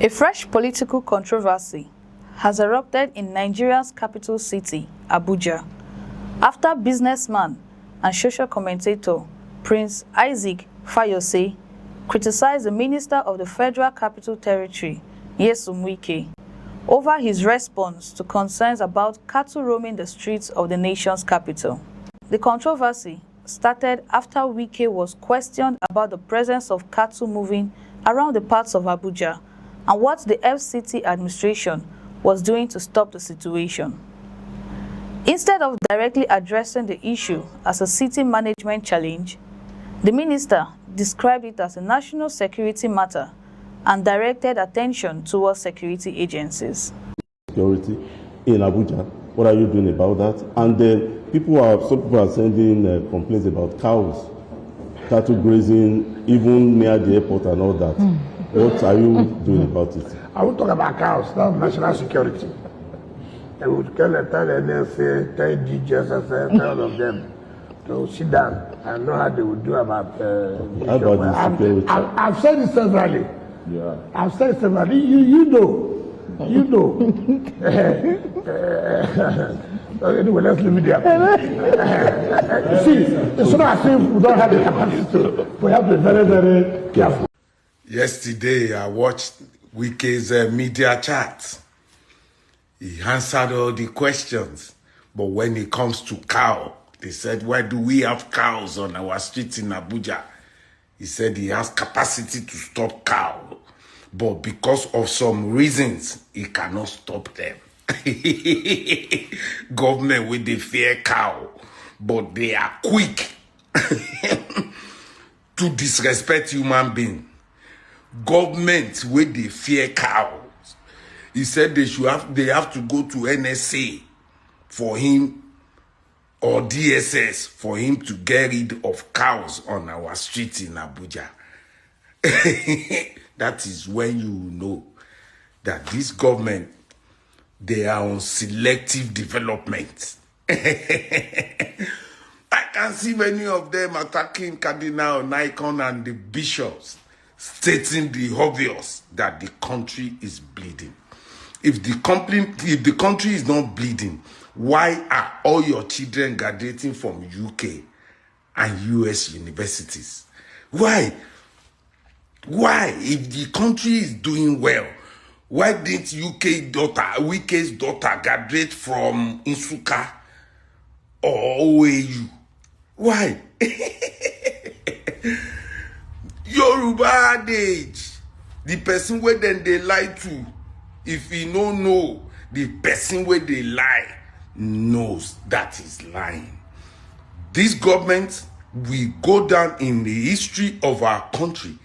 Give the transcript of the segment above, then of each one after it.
A fresh political controversy has erupted in Nigeria's capital city, Abuja, after businessman and social commentator Prince Fayose criticized the Minister of the Federal Capital Territory, Wike, over his response to concerns about cattle roaming the streets of the nation's capital. The controversy started after Wike was questioned about the presence of cattle moving around the parts of Abuja and what the FCT administration was doing to stop the situation. Instead of directly addressing the issue as a city management challenge, the minister described it as a national security matter and directed attention towards security agencies. Security in Abuja, what are you doing about that? And then some people are sending complaints about cows, cattle grazing, even near the airport and all that. What are you doing about it? I won't talk about cows, that's national security. I would tell NSA, tell DGSS, tell all of them to sit down and know how they would do about how about the security? I've said it severally. Yeah. I've said it severally. You know. Anyway, let's leave it there. See, it's not as if we don't have the capacity to. We have to be very, very careful. Yesterday, I watched Wike's media chat. He answered all the questions. But when it comes to cow, they said, why do we have cows on our streets in Abuja? He said he has capacity to stop cow. But because of some reasons, he cannot stop them. Government with the fear cow, but they are quick to disrespect human beings. Government with the fear cows. He said they have to go to NSA for him or DSS for him to get rid of cows on our streets in Abuja. That is when you know that this government, they are on selective development. I can see many of them attacking Cardinal Nikon and the bishops, stating the obvious that the country is bleeding. If the country is not bleeding, why are all your children graduating from UK and US universities? Why? Why? If the country is doing well, why didn't Wike's daughter graduate from Insuka or OAU? Why? Yoruba age, the person where then they lie to, if he don't know, the person where they lie knows that is lying. This government will go down in the history of our country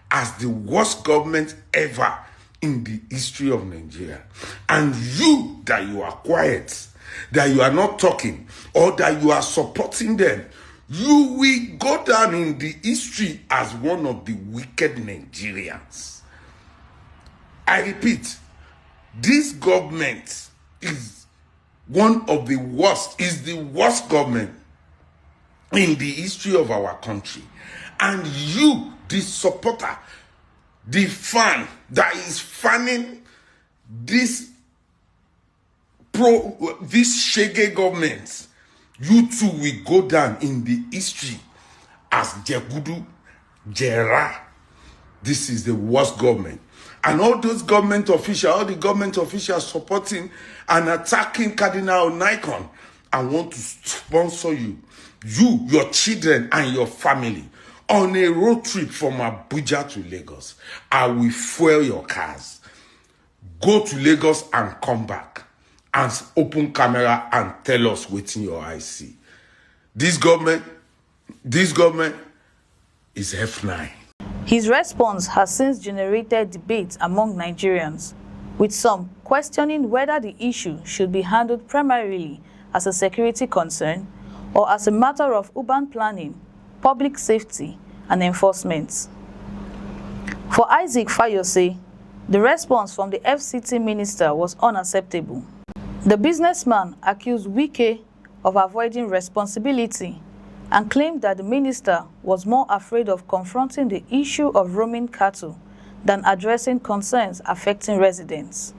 as the worst government ever in the history of Nigeria. And you, that you are quiet, that you are not talking, or that you are supporting them, you will go down in the history as one of the wicked Nigerians. I repeat, this government is one of the worst, is the worst government in the history of our country. And you, the supporter, the fan that is fanning this shaggy government, you too will go down in the history as Jegudu, Jera. This is the worst government. And all those government officials, all the government officials supporting and attacking Cardinal Nikon, I want to sponsor you, your children and your family, on a road trip from Abuja to Lagos. I will fuel your cars. Go to Lagos and come back. And open camera and tell us what's in your eyes see. This government is F9. His response has since generated debate among Nigerians, with some questioning whether the issue should be handled primarily as a security concern or as a matter of urban planning, public safety, and enforcement. For Fayose, the response from the FCT minister was unacceptable. The businessman accused Wike of avoiding responsibility and claimed that the minister was more afraid of confronting the issue of roaming cattle than addressing concerns affecting residents.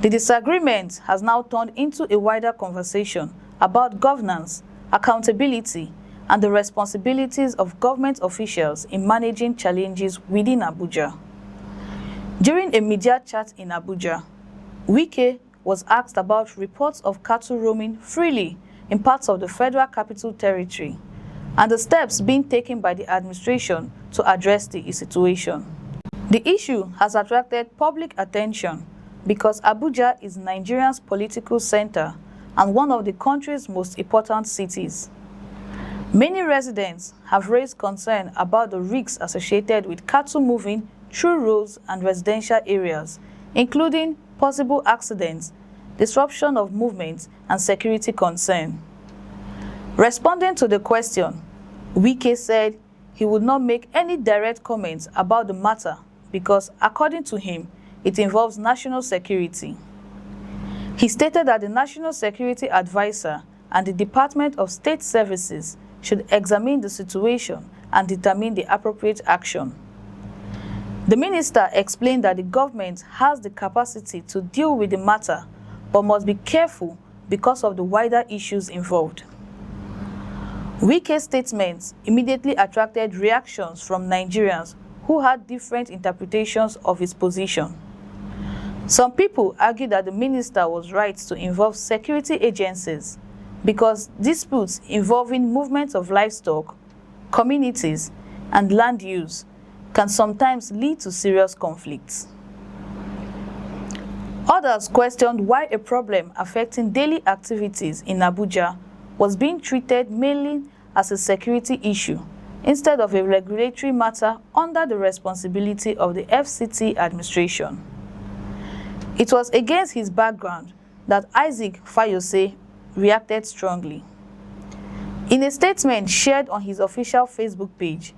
The disagreement has now turned into a wider conversation about governance, accountability, and the responsibilities of government officials in managing challenges within Abuja. During a media chat in Abuja, Wike was asked about reports of cattle roaming freely in parts of the Federal Capital Territory and the steps being taken by the administration to address the situation. The issue has attracted public attention because Abuja is Nigeria's political center and one of the country's most important cities. Many residents have raised concern about the risks associated with cattle moving through roads and residential areas, including possible accidents, disruption of movement, and security concern. Responding to the question, Wike said he would not make any direct comments about the matter because, according to him, it involves national security. He stated that the National Security Advisor and the Department of State Services should examine the situation and determine the appropriate action. The minister explained that the government has the capacity to deal with the matter but must be careful because of the wider issues involved. Wike's statements immediately attracted reactions from Nigerians who had different interpretations of his position. Some people argued that the minister was right to involve security agencies because disputes involving movement of livestock, communities, and land use can sometimes lead to serious conflicts. Others questioned why a problem affecting daily activities in Abuja was being treated mainly as a security issue instead of a regulatory matter under the responsibility of the FCT administration. It was against his background that Fayose reacted strongly. In a statement shared on his official Facebook page,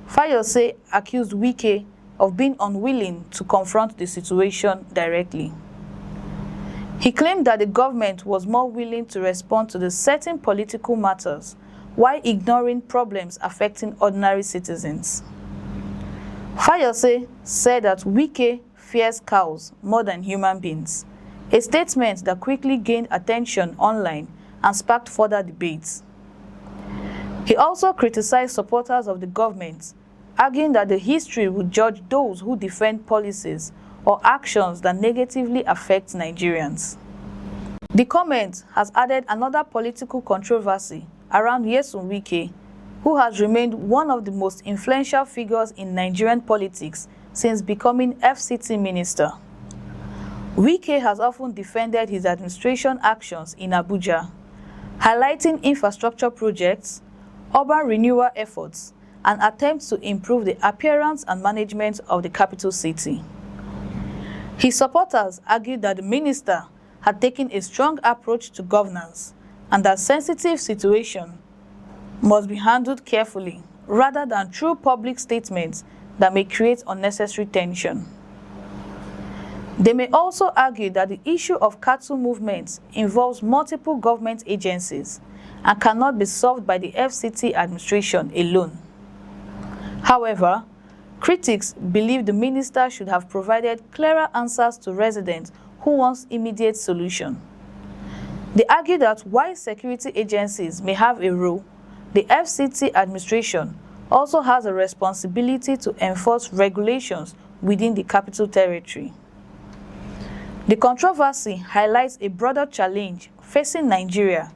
Fayose accused Wike of being unwilling to confront the situation directly. He claimed that the government was more willing to respond to the certain political matters while ignoring problems affecting ordinary citizens. Fayose said that Wike fears cows more than human beings, a statement that quickly gained attention online and sparked further debates. He also criticized supporters of the government, arguing that the history would judge those who defend policies or actions that negatively affect Nigerians. The comment has added another political controversy around Nyesom Wike, who has remained one of the most influential figures in Nigerian politics since becoming FCT minister. Wike has often defended his administration actions in Abuja, highlighting infrastructure projects, urban renewal efforts, and attempts to improve the appearance and management of the capital city. His supporters argued that the minister had taken a strong approach to governance and that sensitive situations must be handled carefully rather than through public statements that may create unnecessary tension. They may also argue that the issue of cattle movements involves multiple government agencies and cannot be solved by the FCT administration alone. However, critics believe the minister should have provided clearer answers to residents who want immediate solution. They argue that while security agencies may have a role, the FCT administration also has a responsibility to enforce regulations within the Capital Territory. The controversy highlights a broader challenge facing Nigeria: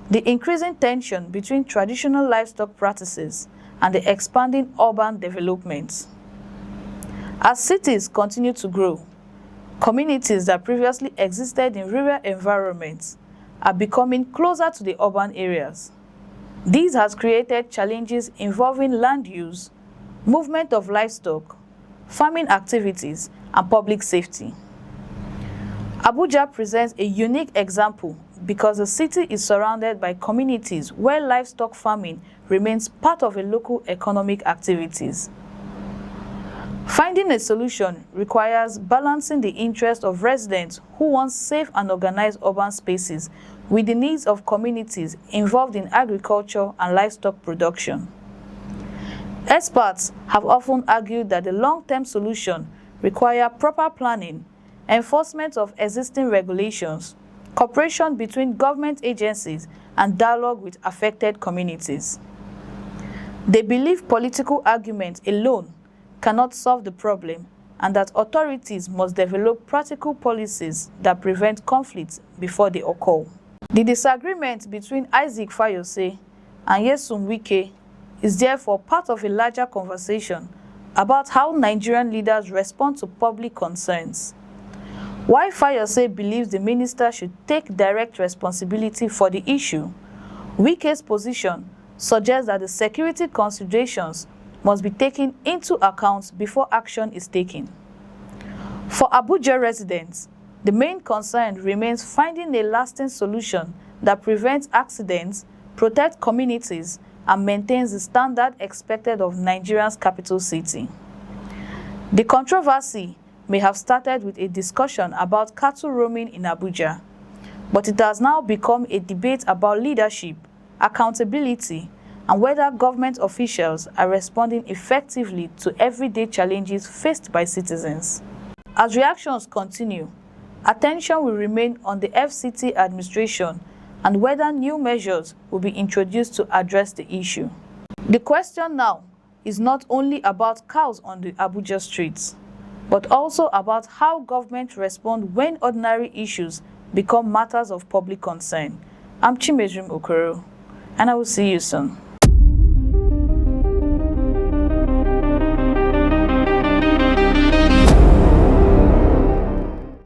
the increasing tension between traditional livestock practices and the expanding urban development. As cities continue to grow, communities that previously existed in rural environments are becoming closer to the urban areas. This has created challenges involving land use, movement of livestock, farming activities, and public safety. Abuja presents a unique example because the city is surrounded by communities where livestock farming remains part of a local economic activities. Finding a solution requires balancing the interests of residents who want safe and organized urban spaces with the needs of communities involved in agriculture and livestock production. Experts have often argued that the long-term solution requires proper planning, enforcement of existing regulations, cooperation between government agencies, and dialogue with affected communities. They believe political argument alone cannot solve the problem, and that authorities must develop practical policies that prevent conflicts before they occur. The disagreement between Isaac Fayose and Nyesom Wike is therefore part of a larger conversation about how Nigerian leaders respond to public concerns. While Fayose believes the minister should take direct responsibility for the issue, Wike's position suggests that the security considerations must be taken into account before action is taken. For Abuja residents, the main concern remains finding a lasting solution that prevents accidents, protects communities, and maintains the standard expected of Nigeria's capital city. The controversy may have started with a discussion about cattle roaming in Abuja, but it has now become a debate about leadership, accountability, and whether government officials are responding effectively to everyday challenges faced by citizens. As reactions continue, attention will remain on the FCT administration and whether new measures will be introduced to address the issue. The question now is not only about cows on the Abuja streets, but also about how government respond when ordinary issues become matters of public concern. I'm Chimejim Okoro, and I will see you soon.